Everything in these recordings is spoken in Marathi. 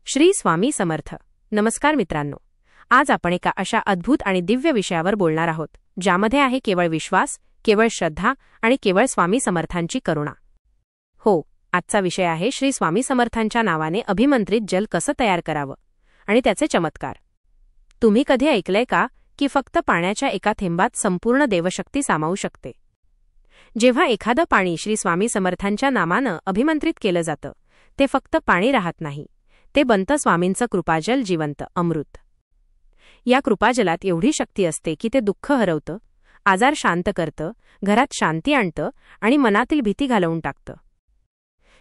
श्री स्वामी समर्थ. नमस्कार मित्रांनो, आज आपण एका अशा अद्भुत आणि दिव्य विषयावर बोलणार आहोत ज्यामध्ये आहे केवळ विश्वास, केवळ श्रद्धा आणि केवळ स्वामी समर्थांची करुणा. हो, आजचा विषय आहे श्री स्वामी समर्थांच्या नावाने अभिमंत्रित जल कसं तयार करावं आणि त्याचे चमत्कार. तुम्ही कधी ऐकलंय का की फक्त पाण्याच्या एका थेंबात संपूर्ण देवशक्ती सामावू शकते? जेव्हा एखादं पाणी श्री स्वामी समर्थांच्या नामानं अभिमंत्रित केलं जातं, ते फक्त पाणी राहत नाही, ते बनतं स्वामींचं कृपाजल, जिवंत अमृत. या कृपाजलात एवढी शक्ती असते की ते दुःख हरवतं, आजार शांत करतं, घरात शांती आणतं आणि मनातील भीती घालवून टाकतं.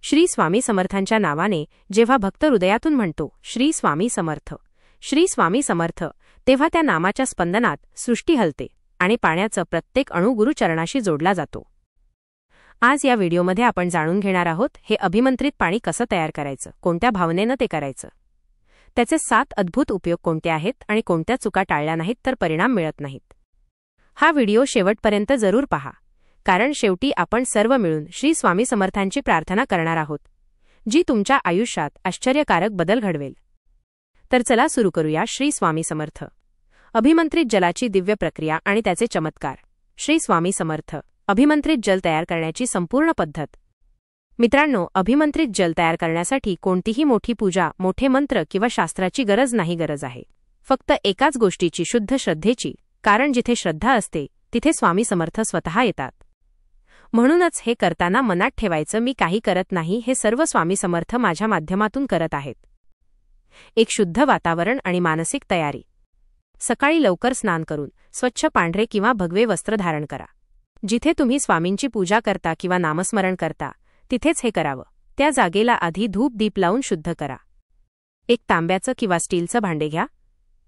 श्री स्वामी समर्थांच्या नावाने जेव्हा भक्त हृदयातून म्हणतो श्री स्वामी समर्थ, श्री स्वामी समर्थ, तेव्हा त्या नामाच्या स्पंदनात सृष्टी हलते आणि पाण्याचं प्रत्येक अणू गुरुचरणाशी जोडला जातो. आज या व्हिडिओमध्ये आपण जाणून घेणार आहोत हे अभिमंत्रित पाणी कसं तयार करायचं, कोणत्या भावनेनं ते करायचं, त्याचे 7 अद्भुत उपयोग कोणते आहेत आणि कोणत्या चुका टाळल्या नाहीत तर परिणाम मिळत नाहीत. हा व्हिडिओ शेवटपर्यंत जरूर पहा, कारण शेवटी आपण सर्व मिळून श्री स्वामी समर्थांची प्रार्थना करणार आहोत, जी तुमच्या आयुष्यात आश्चर्यकारक बदल घडवेल. तर चला सुरू करूया. श्री स्वामी समर्थ. अभिमंत्रित जलाची दिव्य प्रक्रिया आणि त्याचे चमत्कार. श्री स्वामी समर्थ. अभिमंत्रित जल तयार करण्याची संपूर्ण पद्धत. मित्रांनो, अभिमंत्रित जल तयार करण्यासाठी कोणतीही मोठी पूजा, मोठे मंत्र किंवा शास्त्राची गरज आहे. फक्त एकाच गोष्टीची, शुद्ध श्रद्धेची, कारण जिथे श्रद्धा असते तिथे स्वामी समर्थ स्वतः येतात. म्हणूनच हे करताना मनात ठेवायचं, मी काही करत नाही, हे सर्व स्वामी समर्थ माझ्या माध्यमातून करत आहेत. एक शुद्ध वातावरण आणि मानसिक तयारी. सकाळी लवकर स्नान करून स्वच्छ पांढरे किंवा भगवे वस्त्र धारण करा. जिथे तुम्ही स्वामींची पूजा करता किंवा नामस्मरण करता तिथेच हे करावं. त्या जागेला आधी धूप दीप लावून शुद्ध करा. एक तांब्याचं किंवा स्टीलचं भांडे घ्या.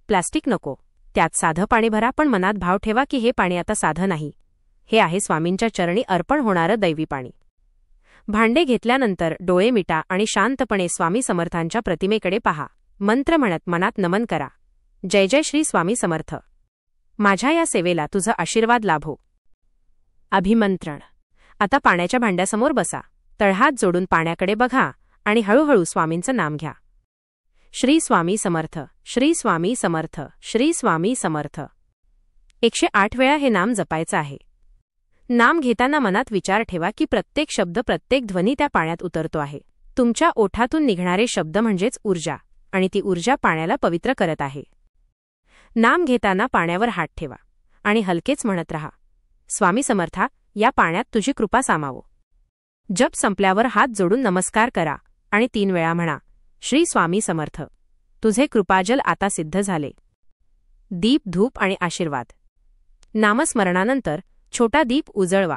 प्लास्टिक नको. त्यात साधं पाणी भरा, पण मनात भाव ठेवा की हे पाणी आता साधं नाही, हे आहे स्वामींच्या चरणी अर्पण होणारं दैवी पाणी. भांडे घेतल्यानंतर डोळे मिटा आणि शांतपणे स्वामी समर्थांच्या प्रतिमेकडे पहा. मंत्र म्हणत मनात नमन करा. जय जय श्री स्वामी समर्थ. माझ्या या सेवेला तुझा आशीर्वाद लाभो. अभिमंत्रण. आता पाण्याच्या भांड्यासमोर बसा. तळहात जोडून पाण्याकडे बघा आणि हळूहळू स्वामींचं नाम घ्या. श्री स्वामी समर्थ, श्री स्वामी समर्थ, श्री स्वामी समर्थ. 108 वेळा हे नाम जपायचं आहे. नाम घेताना मनात विचार ठेवा की प्रत्येक शब्द, प्रत्येक ध्वनी त्या पाण्यात उतरतो आहे. तुमच्या ओठातून निघणारे शब्द म्हणजेच ऊर्जा, आणि ती ऊर्जा पाण्याला पवित्र करत आहे. नाम घेताना पाण्यावर हात ठेवा आणि हलकेच म्हणत रहा, स्वामी समर्था, या पाण्यात तुझी कृपा सामावो. जप संपल्यावर हात जोडून नमस्कार करा आणि 3 वेळा म्हणा, श्री स्वामी समर्थ, तुझे कृपाजल आता सिद्ध झाले. दीप, धूप आणि आशीर्वाद. नामस्मरणानंतर छोटा दीप उजळवा.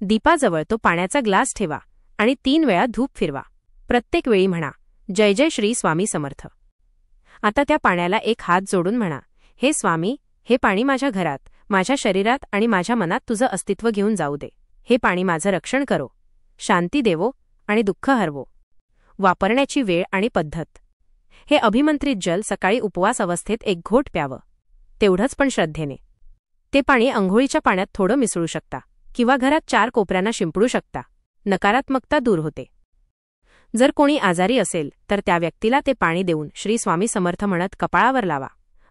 दीपाजवळ तो पाण्याचा ग्लास ठेवा आणि 3 वेळा धूप फिरवा. प्रत्येक वेळी म्हणा, जय जय श्री स्वामी समर्थ. आता त्या पाण्याला एक हात जोडून म्हणा, हे स्वामी, हे पाणी माझ्या घरात, माझ्या शरीरात आणि माझ्या मनात तुझं अस्तित्व घेऊन जाऊ दे. हे पाणी माझं रक्षण करो, शांती देवो आणि दुःख हरवो. वापरण्याची वेळ आणि पद्धत. हे अभिमंत्रित जल सकाळी उपवास अवस्थेत 1 घोट प्यावं, तेवढंच पण श्रद्धेने. ते पाणी अंघोळीच्या पाण्यात थोडं मिसळू शकता किंवा घरात 4 कोपऱ्यांना शिंपडू शकता. नकारात्मकता दूर होते. जर कोणी आजारी असेल तर त्या व्यक्तीला ते पाणी देऊन श्री स्वामी समर्थ म्हणत कपाळावर लावा.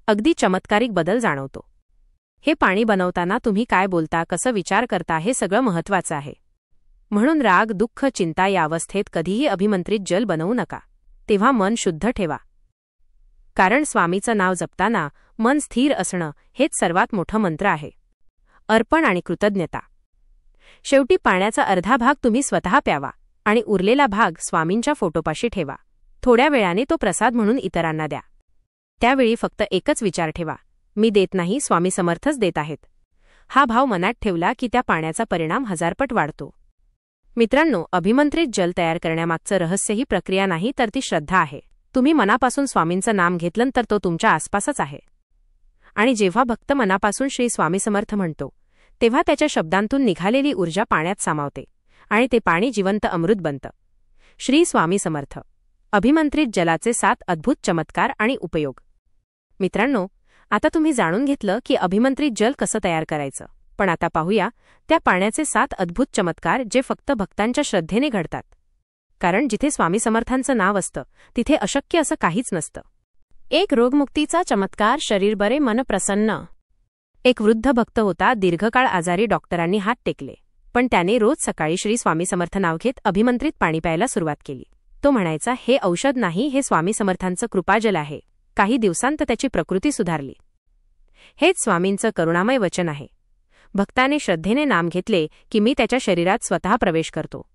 अगदी चमत्कारिक बदल जाणवतो. हे पाणी बनवताना तुम्ही काय बोलता, कसं विचार करता, हे सगळं महत्त्वाचं आहे. म्हणून राग, दुःख, चिंता या अवस्थेत कधीही अभिमंत्रित जल बनवू नका. तेव्हा मन शुद्ध ठेवा, कारण स्वामीचं नाव जपताना मन स्थिर असणं हेच सर्वात मोठं मंत्र आहे. अर्पण आणि कृतज्ञता. शेवटी पाण्याचा अर्धा भाग तुम्ही स्वतः प्यावा आणि उरलेला भाग स्वामींच्या फोटोपाशी ठेवा. थोड्या वेळाने तो प्रसाद म्हणून इतरांना द्या. त्यावेळी फक्त एकच विचार ठेवा, मी देत नाही, स्वामी समर्थच देत आहेत. हा भाव मनात ठेवला की त्या पाण्याचा परिणाम 1000पट वाढतो. मित्रांनो, अभिमंत्रित जल तयार करण्यामागचं रहस्य ही प्रक्रिया नाही तर ती श्रद्धा आहे. तुम्ही मनापासून स्वामींचं नाम घेतलं तर तो तुमच्या आसपासच आहे. आणि जेव्हा भक्त मनापासून श्री स्वामी समर्थ म्हणतो तेव्हा त्याच्या शब्दांतून निघालेली ऊर्जा पाण्यात सामावते आणि ते पाणी जिवंत अमृत बनतं. श्री स्वामी समर्थ. अभिमंत्रित जलाचे 7 अद्भुत चमत्कार आणि उपयोग. मित्रांनो, आता तुम्ही जाणून घेतलं की अभिमंत्रित जल कसं तयार करायचं. पण आता पाहूया त्या पाण्याचे 7 अद्भुत चमत्कार जे फक्त भक्तांच्या श्रद्धेने घडतात. कारण जिथे स्वामी समर्थांचं नाव असतं तिथे अशक्य असं काहीच नसतं. एक रोगमुक्तीचा चमत्कार, शरीर बरे, मन प्रसन्न. एक वृद्ध भक्त होता. दीर्घकाळ आजारी. डॉक्टरांनी हात टेकले, पण त्याने रोज सकाळी श्री स्वामी समर्थ नाव घेत अभिमंत्रित पाणी प्यायला सुरुवात केली. तो म्हणायचा, हे औषध नाही, हे स्वामी समर्थांचं कृपाजल आहे. काही दिवसांत त्याची प्रकृती सुधारली. हेच स्वामींचं करुणामय वचन आहे. भक्ताने श्रद्धेने नाम घेतले की मी त्याच्या शरीरात स्वतः प्रवेश करतो.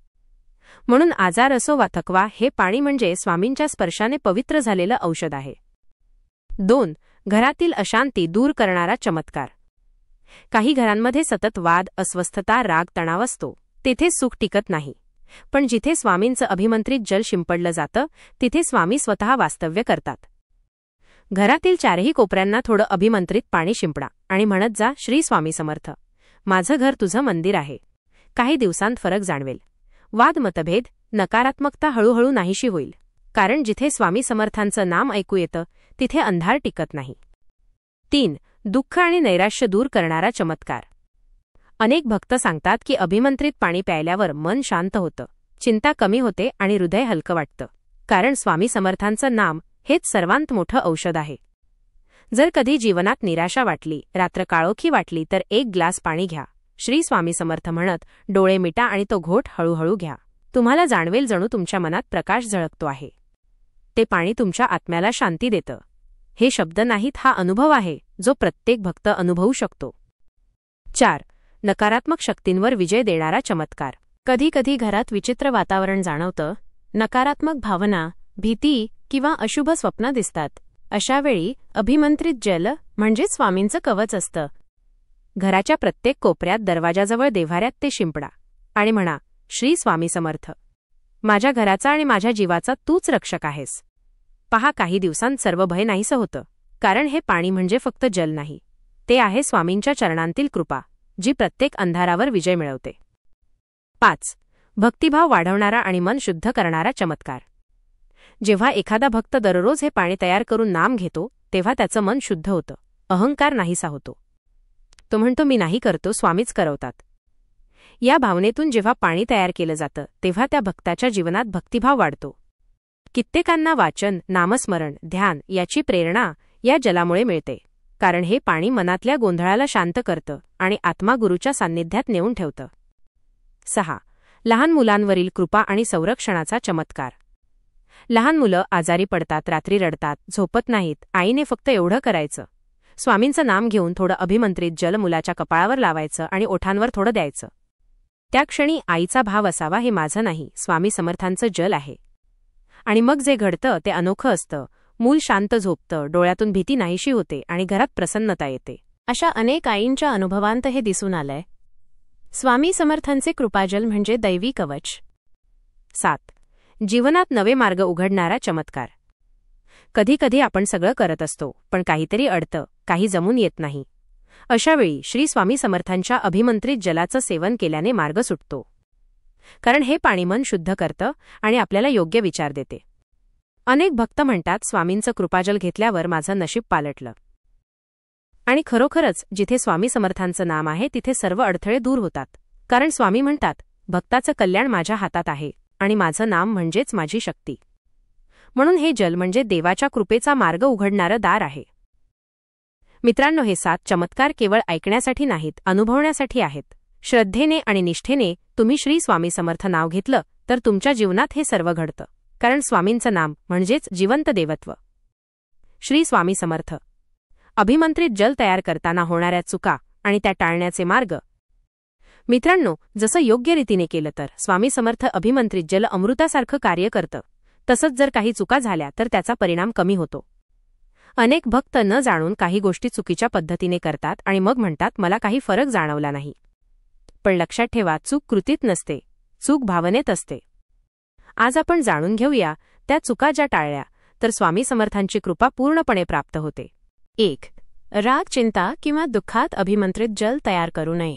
म्हणून आजार असो वा थकवा, हे पाणी म्हणजे स्वामींच्या स्पर्शाने पवित्र झालेलं औषध आहे. 2. घरातील अशांती दूर करणारा चमत्कार. काही घरांमध्ये सतत वाद, अस्वस्थता, राग, तणाव असतो. तेथे सुख टिकत नाही. पण जिथे स्वामींचं अभिमंत्रित जल शिंपडलं जातं तिथे स्वामी स्वतः वास्तव्य करतात. घरातील चारही कोपऱ्यांना थोडं अभिमंत्रित पाणी शिंपडा आणि म्हणत जा, श्री स्वामी समर्थ, माझं घर तुझं मंदिर आहे. काही दिवसांत फरक जाणवेल. वाद, मतभेद, नकारात्मकता हळूहळू नाहीशी होईल. कारण जिथे स्वामी समर्थांचं नाम ऐकू येतं तिथे अंधार टिकत नाही. 3. दुःख आणि नैराश्य दूर करणारा चमत्कार. अनेक भक्त सांगतात की अभिमंत्रित पाणी प्यायल्यावर मन शांत होतं, चिंता कमी होते आणि हृदय हलकं वाटतं. कारण स्वामी समर्थांचं नाम हेच सर्वांत मोठं औषध आहे. जर कधी जीवनात निराशा वाटली, रात्र काळोखी वाटली तर एक ग्लास पाणी घ्या. श्री स्वामी समर्थ म्हणत डोळे मिटा आणि तो घोट हळूहळू घ्या. तुम्हाला जाणवेल जणू तुमच्या मनात प्रकाश झळकतो आहे. ते पाणी तुमच्या आत्म्याला शांती देतं. हे शब्द नाहीत, हा अनुभव आहे जो प्रत्येक भक्त अनुभवू शकतो. 4. नकारात्मक शक्तींवर विजय देणारा चमत्कार. कधी कधी घरात विचित्र वातावरण जाणवतं. नकारात्मक भावना, भीती किंवा अशुभ स्वप्न दिसतात. अशा वेळी अभिमंत्रित जल म्हणजे स्वामींचं कवच असतं. घराच्या प्रत्येक कोपऱ्यात, दरवाजाजवळ, देव्हाऱ्यात ते शिंपडा आणि म्हणा, श्री स्वामी समर्थ, माझ्या घराचा आणि माझ्या जीवाचा तूच रक्षक आहेस. पहा, काही दिवसांत सर्व भय नाहीसं होतं. कारण हे पाणी म्हणजे फक्त जल नाही, ते आहे स्वामींच्या चरणांतील कृपा, जी प्रत्येक अंधारावर विजय मिळवते. 5. भक्तिभाव वाढवणारा आणि मन शुद्ध करणारा चमत्कार. जेव्हा एखादा भक्त दररोज हे पाणी तयार करून नाम घेतो तेव्हा त्याचं मन शुद्ध होतं. अहंकार नाहीसा होतो. तो म्हणतो, मी नाही करतो, स्वामीच करवतात. या भावनेतून जेव्हा पाणी तयार केलं जातं तेव्हा त्या भक्ताच्या जीवनात भक्तिभाव वाढतो. कित्येकांना वाचन, नामस्मरण, ध्यान याची प्रेरणा या जलामुळे मिळते. कारण हे पाणी मनातल्या गोंधळाला शांत करतं आणि आत्मा गुरूच्या सान्निध्यात नेऊन ठेवतं. 6. लहान मुलांवरील कृपा आणि संरक्षणाचा चमत्कार. लहान मुलं आजारी पडतात, रात्री रडतात, झोपत नाहीत. आईने फक्त एवढं करायचं, स्वामींचं नाम घेऊन थोडं अभिमंत्रित जल मुलाच्या कपाळावर लावायचं आणि ओठांवर थोडं द्यायचं. त्या क्षणी आईचा भाव असावा, हे माझं नाही, स्वामी समर्थांचं जल आहे. आणि मग जे घडतं ते अनोखं असतं. मूल शांत झोपतं, डोळ्यातून भीती नाहीशी होते आणि घरात प्रसन्नता येते. अशा अनेक आईंच्या अनुभवांत हे दिसून आलंय. स्वामी समर्थांचे कृपाजल म्हणजे दैवी कवच. 7. जीवनात नवे मार्ग उघडणारा चमत्कार. कधीकधी आपण सगळं करत असतो, पण काहीतरी अडतं, काही जमून येत नाही. अशावेळी श्री स्वामी समर्थांच्या अभिमंत्रित जलाचं सेवन केल्याने मार्ग सुटतो. कारण हे पाणी मन शुद्ध करतं आणि आपल्याला योग्य विचार देते. अनेक भक्त म्हणतात, स्वामींचं कृपाजल घेतल्यावर माझं नशीब पालटलं. आणि खरोखरच जिथे स्वामी समर्थांचं नाम आहे तिथे सर्व अडथळे दूर होतात. कारण स्वामी म्हणतात, भक्ताचं कल्याण माझ्या हातात आहे आणि माझं नाम म्हणजेच माझी शक्ती. म्हणून हे जल म्हणजे देवाच्या कृपेचा मार्ग उघडणारं दार आहे. मित्रांनो, हे 7 चमत्कार केवळ ऐकण्यासाठी नाहीत, अनुभवण्यासाठी आहेत. श्रद्धेने आणि निष्ठेने तुम्ही श्री स्वामी समर्थ नाव घेतलं तर तुमच्या जीवनात हे सर्व घडतं. कारण स्वामींचं नाम म्हणजेच जिवंत देवत्व. श्री स्वामी समर्थ. अभिमंत्रित जल तयार करताना होणाऱ्या चुका आणि त्या टाळण्याचे मार्ग. मित्रांनो, जसं योग्य रीतीने केलं तर स्वामी समर्थ अभिमंत्रित जल अमृतासारखं कार्य करतं. तसंच जर काही चुका झाल्या तर त्याचा परिणाम कमी होतो. अनेक भक्त न जाणून काही गोष्टी चुकीच्या पद्धतीने करतात आणि मग म्हणतात, मला काही फरक जाणवला नाही. पण लक्षात ठेवा, चूक कृतीत नसते, चूक भावनेत असते. आज आपण जाणून घेऊया त्या चुका ज्या टाळल्या तर स्वामी समर्थांची कृपा पूर्णपणे प्राप्त होते. 1. राग, चिंता किंवा दुःखात अभिमंत्रित जल तयार करू नये.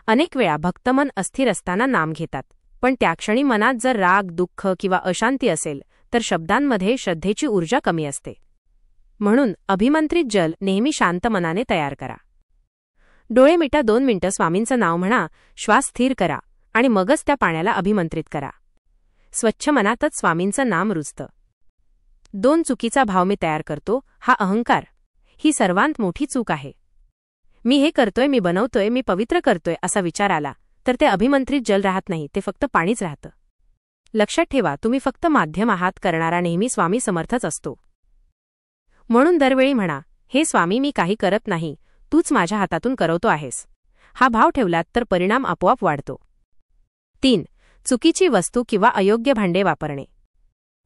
अनेक वेळा भक्त मन अस्थिर असताना नाम घेतात, पण त्या क्षणी मनात जर राग, दुःख किंवा अशांती असेल तर शब्दांमध्ये श्रद्धेची ऊर्जा कमी असते. म्हणून अभिमंत्रित जल नेहमी शांत मनाने तयार करा. डोळे मिटा, 2 मिनिटं स्वामींचं नाव म्हणा, श्वास स्थिर करा आणि मगच त्या पाण्याला अभिमंत्रित करा. स्वच्छ मनातच स्वामींचं नाम रुजतं. 2 चुकीचा भाव मी तयार करतो, हा अहंकार. ही सर्वांत मोठी चूक आहे. मी हे करतोय, मी बनवतोय, मी पवित्र करतोय असा विचार आला तर ते अभिमंत्रित जल राहत नाही, ते फक्त पाणीच राहतं. लक्षात ठेवा, तुम्ही फक्त माध्यम आहात, करणारा नेहमी स्वामी समर्थच असतो. म्हणून दरवेळी म्हणा, हे स्वामी, मी काही करत नाही, तूच माझ्या हातातून करवतो आहेस. हा भाव ठेवलात तर परिणाम आपोआप वाढतो. 3. चुकीची वस्तू किंवा अयोग्य भांडे वापरणे.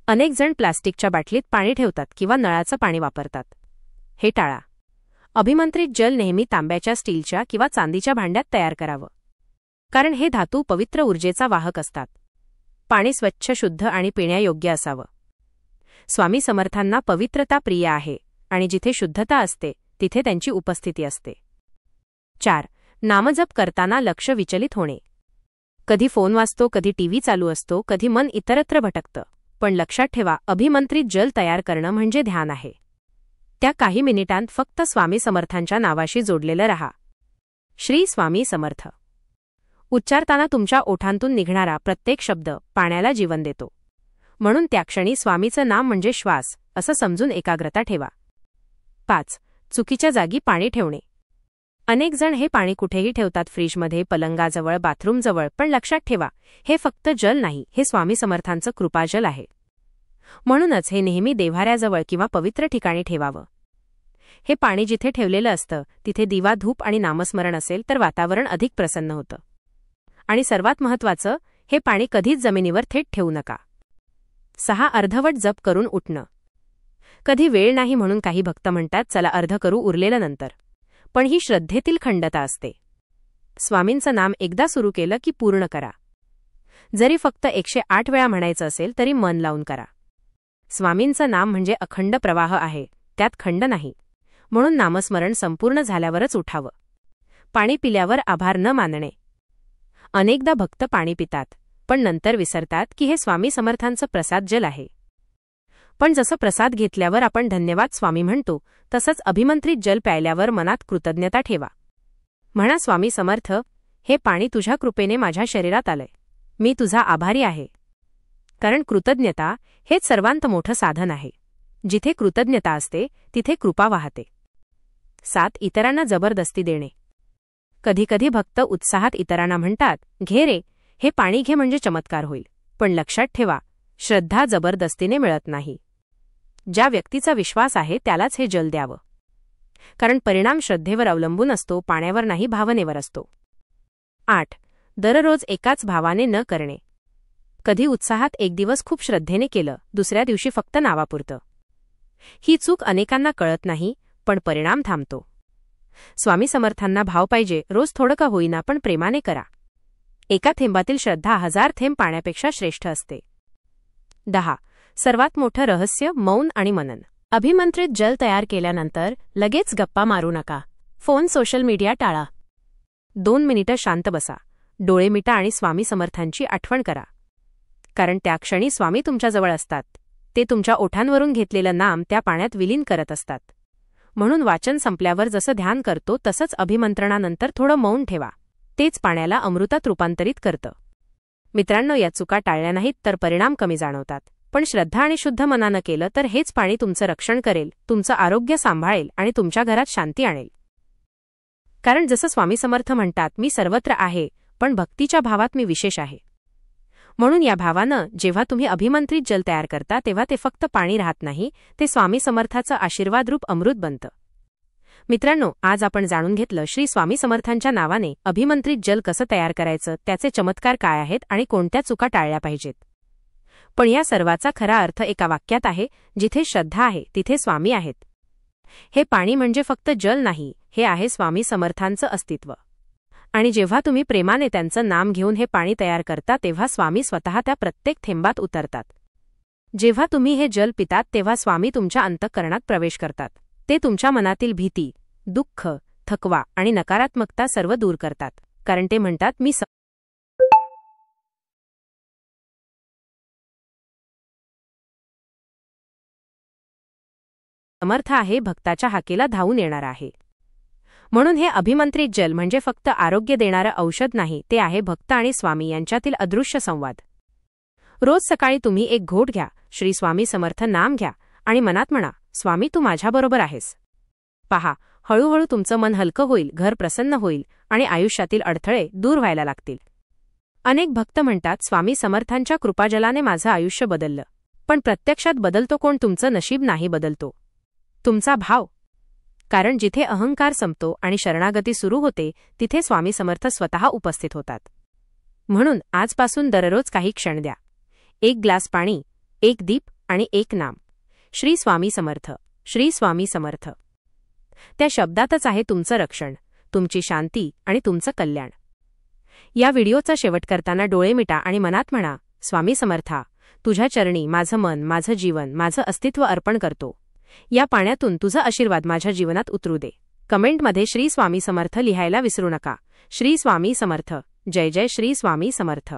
अनेक जण प्लास्टिकच्या बाटलीत पाणी ठेवतात किंवा नळाचं पाणी वापरतात. हे टाळा. अभिमंत्रित जल नेहमी तांब्याच्या, स्टीलच्या किंवा चांदीच्या भांड्यात तयार करावं, कारण हे धातू पवित्र ऊर्जेचा वाहक असतात. पाणी स्वच्छ, शुद्ध आणि पिण्यायोग्य असावं. स्वामी समर्थांना पवित्रता प्रिय आहे आणि जिथे शुद्धता असते तिथे त्यांची उपस्थिती असते. 4. नामजप करताना लक्ष विचलित होणे. कधी फोन वाजतो, कधी टीव्ही चालू असतो, कधी मन इतरत्र भटकतं. पण लक्षात ठेवा, अभिमंत्रित जल तयार करणं म्हणजे ध्यान आहे. त्या काही मिनिटांत फक्त स्वामी समर्थांच्या नावाशी जोडलेलं रहा. श्री स्वामी समर्थ उच्चारताना तुमच्या ओठांतून निघणारा प्रत्येक शब्द पाण्याला जीवन देतो. म्हणून त्या क्षणी स्वामीचं नाम म्हणजे श्वास असं समजून एकाग्रता ठेवा. 5. चुकीच्या जागी पाणी ठेवणे. अनेक जण हे पाणी कुठेही ठेवतात, फ्रीजमध्ये, पलंगाजवळ, बाथरूमजवळ. पण लक्षात ठेवा, हे फक्त जल नाही, हे स्वामी समर्थांचं कृपाजल आहे. म्हणूनच हे नेहमी देव्हाऱ्याजवळ किंवा पवित्र ठिकाणी ठेवावं. हे पाणी जिथे ठेवलेलं असतं तिथे दिवा, धूप आणि नामस्मरण असेल तर वातावरण अधिक प्रसन्न होतं. आणि सर्वात महत्त्वाचं, हे पाणी कधीच जमिनीवर थेट ठेवू नका. 6. अर्धवट जप करून उठणं. कधी वेळ नाही म्हणून काही भक्त म्हणतात, चला अर्ध करू, उरलेलं नंतर. पण ही श्रद्धेतील खंडता असते. स्वामींचं नाम एकदा सुरू केलं की पूर्ण करा. जरी फक्त 108 वेळा म्हणायचं असेल तरी मन लावून करा. स्वामींचं नाम म्हणजे अखंड प्रवाह आहे, त्यात खंड नाही. म्हणून नामस्मरण संपूर्ण झाल्यावरच उठावं. पाणी पिल्यावर आभार न मानणे. अनेकदा भक्त पाणी पितात पण नंतर विसरतात की हे स्वामी समर्थांचं प्रसाद जल आहे. पण जसं प्रसाद घेतल्यावर आपण धन्यवाद स्वामी म्हणतो, तसंच अभिमंत्रित जल प्यायल्यावर मनात कृतज्ञता ठेवा. म्हणा, स्वामी समर्थ, हे पाणी तुझ्या कृपेने माझ्या शरीरात आलंय, मी तुझा आभारी आहे. कारण कृतज्ञता हेच सर्वांत मोठं साधन आहे. जिथे कृतज्ञता असते तिथे कृपा वाहते. 7. इतरांना जबरदस्ती देणे. कधीकधी भक्त उत्साहात इतरांना म्हणतात, घे रे, हे पाणी घे म्हणजे चमत्कार होईल. पण लक्षात ठेवा, श्रद्धा जबरदस्तीने मिळत नाही. ज्या व्यक्तीचा विश्वास आहे त्यालाच हे जल द्यावं. कारण परिणाम श्रद्धेवर अवलंबून असतो, पाण्यावर नाही, भावनेवर असतो. 8. दररोज एकाच भावाने न करणे. कधी उत्साहात एक दिवस खूप श्रद्धेने केलं, दुसऱ्या दिवशी फक्त नावापुरतं. ही चूक अनेकांना कळत नाही, पण परिणाम थांबतो. स्वामी समर्थांना भाव पाहिजे, रोज थोडं का होईना पण प्रेमाने करा. एका थेंबातील श्रद्धा 1000 थेंब पाण्यापेक्षा श्रेष्ठ असते. 10. सर्वात मोठं रहस्य, मौन आणि मनन. अभिमंत्रित जल तयार केल्यानंतर लगेच गप्पा मारू नका. फोन, सोशल मीडिया टाळा. 2 मिनिटं शांत बसा, डोळे मिटा आणि स्वामी समर्थांची आठवण करा. कारण त्या क्षणी स्वामी तुमच्याजवळ असतात. ते तुमच्या ओठांवरून घेतलेलं नाम त्या पाण्यात विलीन करत असतात. म्हणून वाचन संपल्यावर जसं ध्यान करतो तसंच अभिमंत्रणानंतर थोडं मौन ठेवा. तेच पाण्याला अमृतात रूपांतरित करतं. मित्रांनो, या चुका टाळल्या नाहीत तर परिणाम कमी जाणवतात. पण श्रद्धा आणि शुद्ध मनानं केलं तर हेच पाणी तुमचं रक्षण करेल, तुमचं आरोग्य सांभाळेल आणि तुमच्या घरात शांती आणेल. कारण जसं स्वामी समर्थ म्हणतात, मी सर्वत्र आहे पण भक्तीच्या भावात मी विशेष आहे. म्हणून या भावानं जेव्हा तुम्ही अभिमंत्रित जल तयार करता तेव्हा ते फक्त पाणी राहत नाही, ते स्वामी समर्थाचं आशीर्वादरूप अमृत बनतं. मित्रांनो, आज आपण जाणून घेतलं श्री स्वामी समर्थांच्या नावाने अभिमंत्रित जल कसं तयार करायचं, त्याचे चमत्कार काय आहेत आणि कोणत्या चुका टाळल्या पाहिजेत. पण या सर्वाचा खरा अर्थ एका वाक्यात आहे, जिथे श्रद्धा आहे तिथे स्वामी आहेत. हे पाणी म्हणजे फक्त जल नाही, हे आहे स्वामी समर्थांचं अस्तित्व. आणि जेव्हा तुम्ही प्रेमाने त्यांचं नाम घेऊन हे पाणी तयार करता तेव्हा स्वामी स्वतः त्या प्रत्येक थेंबात उतरतात. जेव्हा तुम्ही हे जल पितात तेव्हा स्वामी तुमच्या अंतःकरणात प्रवेश करतात. ते तुमच्या मनातील भीती, दुःख, थकवा आणि नकारात्मकता सर्व दूर करतात. कारण ते म्हणतात, मी समर्थ आहे, भक्ताच्या हाकेला धावून येणार आहे. म्हणून हे अभिमंत्रित जल म्हणजे फक्त आरोग्य देणारं औषध नाही, ते आहे भक्त आणि स्वामी यांच्यातील अदृश्य संवाद. रोज सकाळी तुम्ही एक घोट घ्या, श्री स्वामी समर्थ नाम घ्या आणि मनात म्हणा, स्वामी तू माझ्याबरोबर आहेस. पहा, हळूहळू तुमचं मन हलकं होईल, घर प्रसन्न होईल आणि आयुष्यातील अडथळे दूर व्हायला लागतील. अनेक भक्त म्हणतात, स्वामी समर्थांच्या कृपाजलाने माझं आयुष्य बदललं. पण प्रत्यक्षात बदलतो कोण? तुमचं नशीब नाही बदलतो, तुमचा भाव. कारण जिथे अहंकार संपतो आणि शरणागती सुरू होते, तिथे स्वामी समर्थ स्वतः उपस्थित होतात. म्हणून आजपासून दररोज काही क्षण द्या. 1 ग्लास पाणी, 1 दीप आणि 1 नाम. श्री स्वामी समर्थ, श्री स्वामी समर्थ. त्या शब्दातच आहे तुमचं रक्षण, तुमची शांती आणि तुमचं कल्याण. या व्हिडिओचा शेवट करताना डोळे मिटा आणि मनात म्हणा, स्वामी समर्था, तुझ्या चरणी माझं मन, माझं जीवन, माझं अस्तित्व अर्पण करतो. या पाण्यातून तुझा आशीर्वाद माझ्या जीवनात उतरू दे. कमेंटमध्ये श्री स्वामी समर्थ लिहायला विसरू नका. श्री स्वामी समर्थ. जय जय श्री स्वामी समर्थ.